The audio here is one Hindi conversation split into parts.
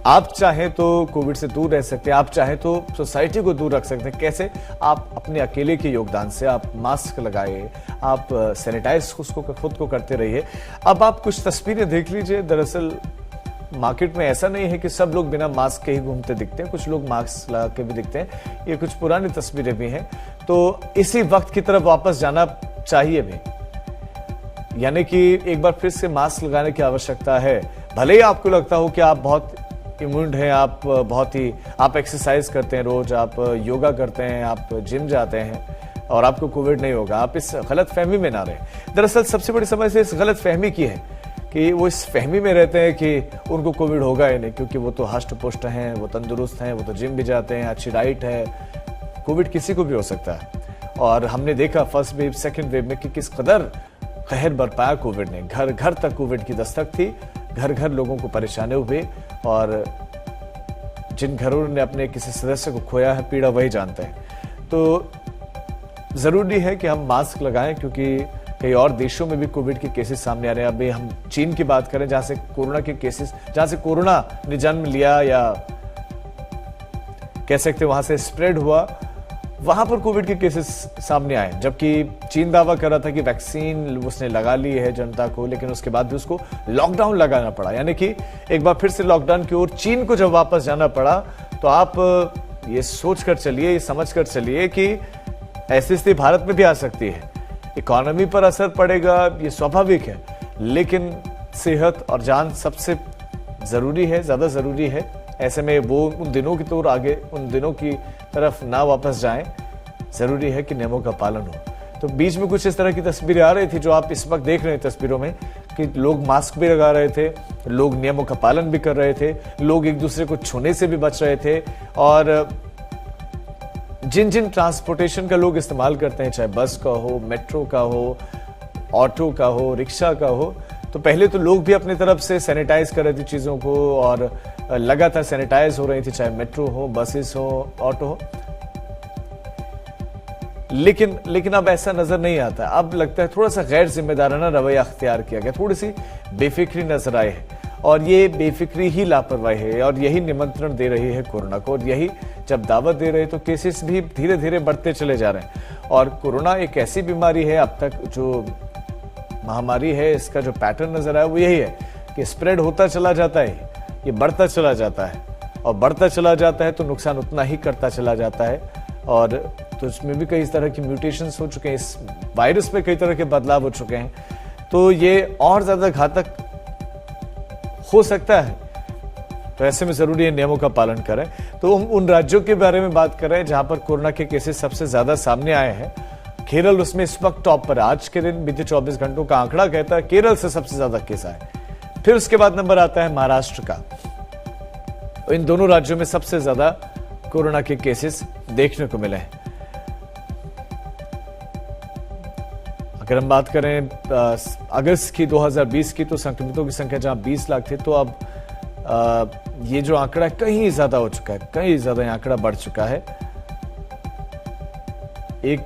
आप चाहें तो कोविड से दूर रह सकते हैं, आप चाहें तो सोसाइटी को दूर रख सकते हैं। कैसे? आप अपने अकेले के योगदान से आप मास्क लगाए, आप सैनिटाइज उसको खुद को करते रहिए। अब आप कुछ तस्वीरें देख लीजिए। दरअसल मार्केट में ऐसा नहीं है कि सब लोग बिना मास्क के ही घूमते दिखते हैं, कुछ लोग मास्क लगा के भी दिखते हैं। ये कुछ पुरानी तस्वीरें भी हैं। तो इसी वक्त की तरफ वापस जाना चाहिए भी, यानी कि एक बार फिर से मास्क लगाने की आवश्यकता है। भले ही आपको लगता हो कि आप बहुत इम्यून हैं, आप एक्सरसाइज करते हैं रोज, आप योगा करते हैं, आप जिम जाते हैं और आपको कोविड नहीं होगा, आप इस गलत फहमी में ना रहें। दरअसल सबसे बड़ी समस्या इस गलत फहमी की है कि वो इस फहमी में रहते हैं कि उनको कोविड होगा ही नहीं, क्योंकि वो तो हष्ट पुष्ट हैं, वो तंदुरुस्त हैं, वो तो जिम भी जाते हैं, अच्छी डाइट है। कोविड किसी को भी हो सकता है। और हमने देखा फर्स्ट वेव सेकेंड वेव में कि किस कदर कहर बरपाया कोविड ने। घर घर तक कोविड की दस्तक थी, घर घर लोगों को परेशानी हुई, और जिन घरों ने अपने किसी सदस्य को खोया है, पीड़ा वही जानते हैं। तो जरूरी है कि हम मास्क लगाएं, क्योंकि कई और देशों में भी कोविड के केसेस सामने आ रहे हैं। अभी हम चीन की बात करें, जहां से कोरोना ने जन्म लिया, या कह सकते वहां से स्प्रेड हुआ, वहां पर कोविड के केसेस सामने आए। जबकि चीन दावा कर रहा था कि वैक्सीन उसने लगा ली है जनता को, लेकिन उसके बाद भी उसको लॉकडाउन लगाना पड़ा। यानी कि एक बार फिर से लॉकडाउन की ओर चीन को जब वापस जाना पड़ा, तो आप ये सोच कर चलिए, ये समझ कर चलिए कि ऐसी स्थिति भारत में भी आ सकती है। इकोनॉमी पर असर पड़ेगा, ये स्वाभाविक है, लेकिन सेहत और जान सबसे जरूरी है, ज्यादा जरूरी है। ऐसे में वो उन दिनों की तौर आगे, उन दिनों की तरफ ना वापस जाएं। जरूरी है कि नियमों का पालन हो। तो बीच में कुछ इस तरह की तस्वीरें आ रही थी जो आप इस वक्त देख रहे हैं तस्वीरों में, कि लोग मास्क भी लगा रहे थे, लोग नियमों का पालन भी कर रहे थे, लोग एक दूसरे को छूने से भी बच रहे थे। और जिन जिन ट्रांसपोर्टेशन का लोग इस्तेमाल करते हैं, चाहे बस का हो, मेट्रो का हो, ऑटो का हो, रिक्शा का हो, तो पहले तो लोग भी अपनी तरफ से सैनिटाइज कर रहे थे चीजों को, और लगातार सैनिटाइज हो रही थी, चाहे मेट्रो हो, बसेस हो, ऑटो हो। लेकिन अब ऐसा नजर नहीं आता। अब लगता है थोड़ा सा गैर जिम्मेदाराना रवैया अख्तियार किया गया, थोड़ी सी बेफिक्री नजर आई है, और ये बेफिक्री ही लापरवाही है, और यही निमंत्रण दे रही है कोरोना को। और यही जब दावत दे रहे हैं, तो केसेस भी धीरे धीरे बढ़ते चले जा रहे हैं। और कोरोना एक ऐसी बीमारी है, अब तक जो महामारी है, इसका जो पैटर्न नजर आया वो यही है कि स्प्रेड होता चला जाता है, ये बढ़ता चला जाता है, और बढ़ता चला जाता है तो नुकसान उतना ही करता चला जाता है। और तो इसमें भी कई तरह की म्यूटेशंस हो चुके हैं, इस वायरस में कई तरह के बदलाव हो चुके हैं, तो ये और ज्यादा घातक हो सकता है। तो ऐसे में जरूरी है नियमों का पालन करें। तो हम उन राज्यों के बारे में बात कर रहे हैं जहां पर कोरोना के केसेस सबसे ज्यादा सामने आए हैं। केरल उसमें इस वक्त टॉप पर। आज के दिन बीते 24 घंटों का आंकड़ा कहता है केरल से सबसे ज्यादा केस आए। फिर उसके बाद नंबर आता है महाराष्ट्र का। इन दोनों राज्यों में सबसे ज्यादा कोरोना के केसेस देखने को मिले हैं। अगर हम बात करें अगस्त की 2020 की, तो संक्रमितों की संख्या जहां 20 लाख थी, तो अब ये जो आंकड़ा कहीं ज्यादा हो चुका है, कहीं ज्यादा ये आंकड़ा बढ़ चुका है। 1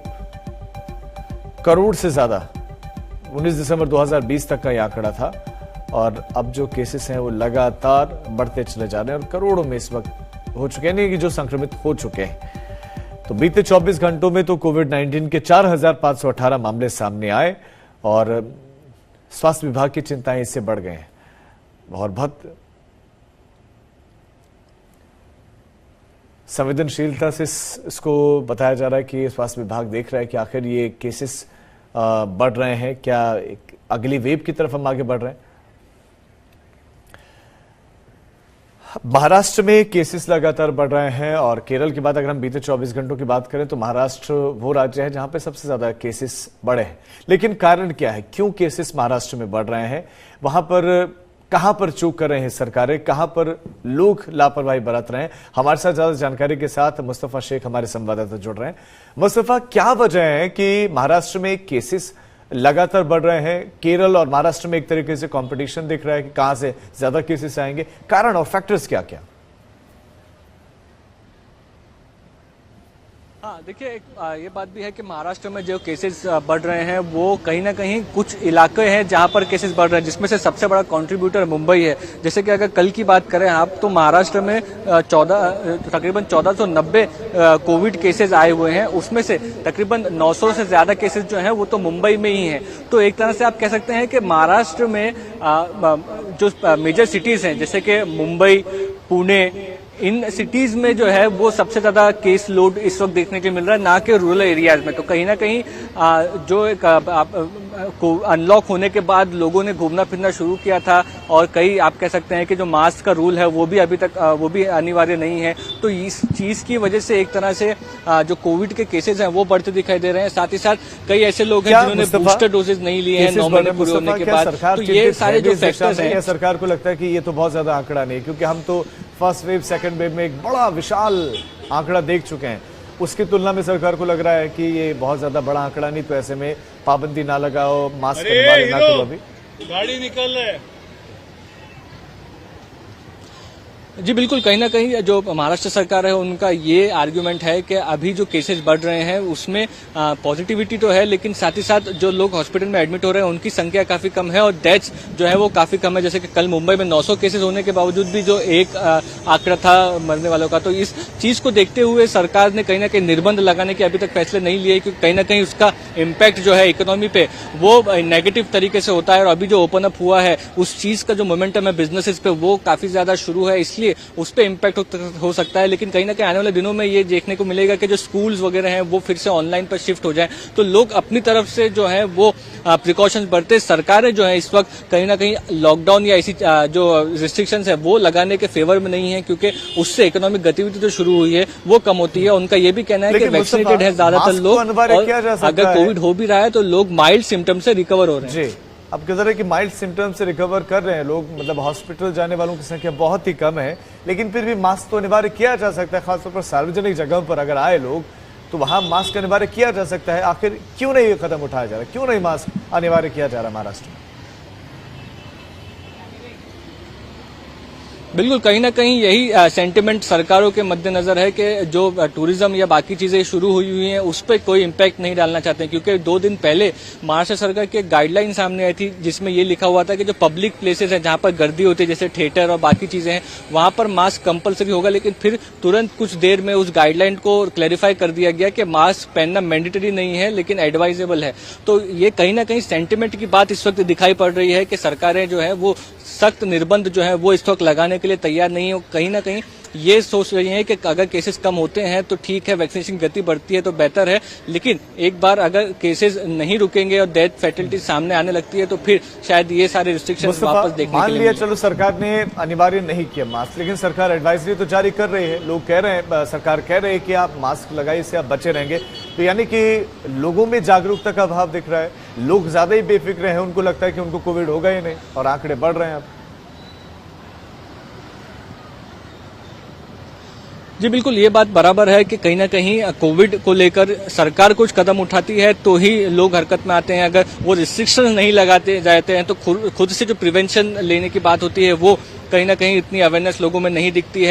करोड़ से ज्यादा 19 दिसंबर 2020 तक का ये आंकड़ा था, और अब जो केसेस हैं वो लगातार बढ़ते चले जा रहे हैं, और करोड़ों में इस वक्त हो चुके हैं, नहीं कि जो संक्रमित हो चुके हैं। तो बीते 24 घंटों में तो कोविड-19 के 4,518 मामले सामने आए, और स्वास्थ्य विभाग की चिंताएं इससे बढ़ गए हैं। और बहुत संवेदनशीलता से इसको बताया जा रहा है कि स्वास्थ्य विभाग देख रहा है कि आखिर ये केसेस बढ़ रहे हैं, क्या एक अगली वेव की तरफ हम आगे बढ़ रहे हैं। महाराष्ट्र में केसेस लगातार बढ़ रहे हैं, और केरल की बात अगर हम बीते 24 घंटों की बात करें तो महाराष्ट्र वो राज्य है जहां पे सबसे ज्यादा केसेस बढ़े हैं। लेकिन कारण क्या है, क्यों केसेस महाराष्ट्र में बढ़ रहे हैं, वहां पर कहां पर चूक कर रहे हैं सरकारें, कहां पर लोग लापरवाही बरत रहे हैं। हमारे साथ ज्यादा जानकारी के साथ मुस्तफा शेख हमारे संवाददाता जुड़ रहे हैं। मुस्तफा, क्या वजह है कि महाराष्ट्र में केसेस लगातार बढ़ रहे हैं? केरल और महाराष्ट्र में एक तरीके से कंपटीशन दिख रहा है कि कहां से ज्यादा केसेस आएंगे, कारण और फैक्टर्स क्या क्या? हाँ, देखिए ये बात भी है कि महाराष्ट्र में जो केसेस बढ़ रहे हैं वो कहीं ना कहीं कुछ इलाके हैं जहां पर केसेस बढ़ रहे हैं, जिसमें से सबसे बड़ा कंट्रीब्यूटर मुंबई है। जैसे कि अगर कल की बात करें आप, तो महाराष्ट्र में तकरीबन 1490 कोविड केसेस आए हुए हैं। उसमें से तकरीबन 900 से ज्यादा केसेस जो हैं वो तो मुंबई में ही हैं। तो एक तरह से आप कह सकते हैं कि महाराष्ट्र में जो मेजर सिटीज हैं जैसे कि मुंबई, पुणे, इन सिटीज में जो है वो सबसे ज्यादा केस लोड इस वक्त देखने को मिल रहा है, ना कि रूरल एरियाज में। तो कहीं ना कहीं जो एक अनलॉक होने के बाद लोगों ने घूमना फिरना शुरू किया था, और कई आप कह सकते हैं कि जो मास्क का रूल है वो भी अभी तक वो भी अनिवार्य नहीं है। तो इस चीज की वजह से एक तरह से जो कोविड के केसेस हैं वो बढ़ते दिखाई दे रहे हैं। साथ ही साथ कई ऐसे लोग हैं जिन्होंने बूस्टर डोजेज नहीं लिए हैं 9 महीने पूरे होने के बाद। तो ये सारे जो फैक्टर्स हैं, सरकार को लगता है कि ये तो बहुत ज्यादा आंकड़ा नहीं है, क्योंकि हम तो फर्स्ट वेव सेकंड वेव में एक बड़ा विशाल आंकड़ा देख चुके हैं। उसकी तुलना में सरकार को लग रहा है कि ये बहुत ज्यादा बड़ा आंकड़ा नहीं, तो ऐसे में पाबंदी ना लगाओ, मास्क अनिवार्य ना करो। अभी गाड़ी निकल रहा है। जी बिल्कुल, कहीं ना कहीं जो महाराष्ट्र सरकार है उनका ये आर्ग्यूमेंट है कि अभी जो केसेस बढ़ रहे हैं उसमें पॉजिटिविटी तो है, लेकिन साथ ही साथ जो लोग हॉस्पिटल में एडमिट हो रहे हैं उनकी संख्या काफी कम है और डेथ्स जो है वो काफी कम है। जैसे कि कल मुंबई में 900 केसेस होने के बावजूद भी जो एक आंकड़ा था मरने वालों का। तो इस चीज को देखते हुए सरकार ने कहीं ना कहीं निर्बंध लगाने के अभी तक फैसले नहीं लिए, क्योंकि कहीं ना कहीं उसका इम्पैक्ट जो है इकोनॉमी पे वो नेगेटिव तरीके से होता है। और अभी जो ओपन अप हुआ है उस चीज का जो मोमेंटम है बिजनेसेस पे वो काफी ज्यादा शुरू है, इसलिए उस पर इम्पैक्ट हो सकता है। लेकिन कहीं ना कहीं आने वाले दिनों में ये देखने को मिलेगा कि जो स्कूल्स वगैरह हैं वो फिर से ऑनलाइन पर शिफ्ट हो जाए, तो लोग अपनी तरफ से जो है वो प्रिकॉशंस बरते। सरकारें जो है इस वक्त कहीं ना कहीं लॉकडाउन या ऐसी जो रिस्ट्रिक्शंस है वो लगाने के फेवर में नहीं है, क्योंकि उससे इकोनॉमिक गतिविधि जो शुरू हुई है वो कम होती है। उनका ये भी कहना है कि वैक्सीनेटेड है ज्यादातर लोग, और अगर कोविड हो भी रहा है तो लोग माइल्ड सिम्टम से रिकवर हो रहे हैं। अब कह रहे हैं कि माइल्ड सिम्टम्स से रिकवर कर रहे हैं लोग, मतलब हॉस्पिटल जाने वालों की संख्या बहुत ही कम है, लेकिन फिर भी मास्क तो अनिवार्य किया जा सकता है। खासतौर पर सार्वजनिक जगहों पर अगर आए लोग तो वहां मास्क अनिवार्य किया जा सकता है। आखिर क्यों नहीं ये कदम उठाया जा रहा है, क्यों नहीं मास्क अनिवार्य किया जा रहा है महाराष्ट्र में? बिल्कुल, कहीं ना कहीं यही सेंटिमेंट सरकारों के मद्देनजर है कि जो टूरिज्म या बाकी चीजें शुरू हुई हैं उस पर कोई इम्पैक्ट नहीं डालना चाहते हैं। क्योंकि 2 दिन पहले महाराष्ट्र सरकार की एक गाइडलाइन सामने आई थी जिसमें ये लिखा हुआ था कि जो पब्लिक प्लेसेस हैं जहां पर गर्दी होती है जैसे थिएटर और बाकी चीजें हैं वहां पर मास्क कंपलसरी होगा। लेकिन फिर तुरंत कुछ देर में उस गाइडलाइन को क्लैरिफाई कर दिया गया कि मास्क पहनना मैंडेटरी नहीं है लेकिन एडवाइजेबल है। तो ये कहीं ना कहीं सेंटिमेंट की बात इस वक्त दिखाई पड़ रही है कि सरकारें जो है वो सख्त निर्बंध जो है वो इस वक्त लगाने के लिए तैयार नहीं है। कहीं ना कहीं ये सोच रही है कि अगर केसेस कम होते हैं तो ठीक है, वैक्सीनेशन गति बढ़ती है तो बेहतर है, लेकिन एक बार अगर केसेस नहीं रुकेंगे और डेथ फैटलिटी सामने आने लगती है तो फिर शायद ये सारे रिस्ट्रिक्शंस वापस देखने मान लिया चलो सरकार ने अनिवार्य नहीं किया मास्क, लेकिन सरकार एडवाइजरी तो जारी कर रही है। लोग कह रहे हैं, सरकार कह रही है कि आप मास्क लगाइए, इससे आप बचे रहेंगे। तो यानी कि लोगों में जागरूकता का अभाव दिख रहा है, लोग ज्यादा ही बेफिक्र हैं, उनको लगता है कि उनको कोविड होगा ही नहीं और आंकड़े बढ़ रहे हैं अब। जी बिल्कुल, ये बात बराबर है कि कहीं ना कहीं कोविड को लेकर सरकार कुछ कदम उठाती है तो ही लोग हरकत में आते हैं। अगर वो रिस्ट्रिक्शन नहीं लगाते जाते हैं तो खुद से जो प्रिवेंशन लेने की बात होती है वो कहीं ना कहीं इतनी अवेयरनेस लोगों में नहीं दिखती है।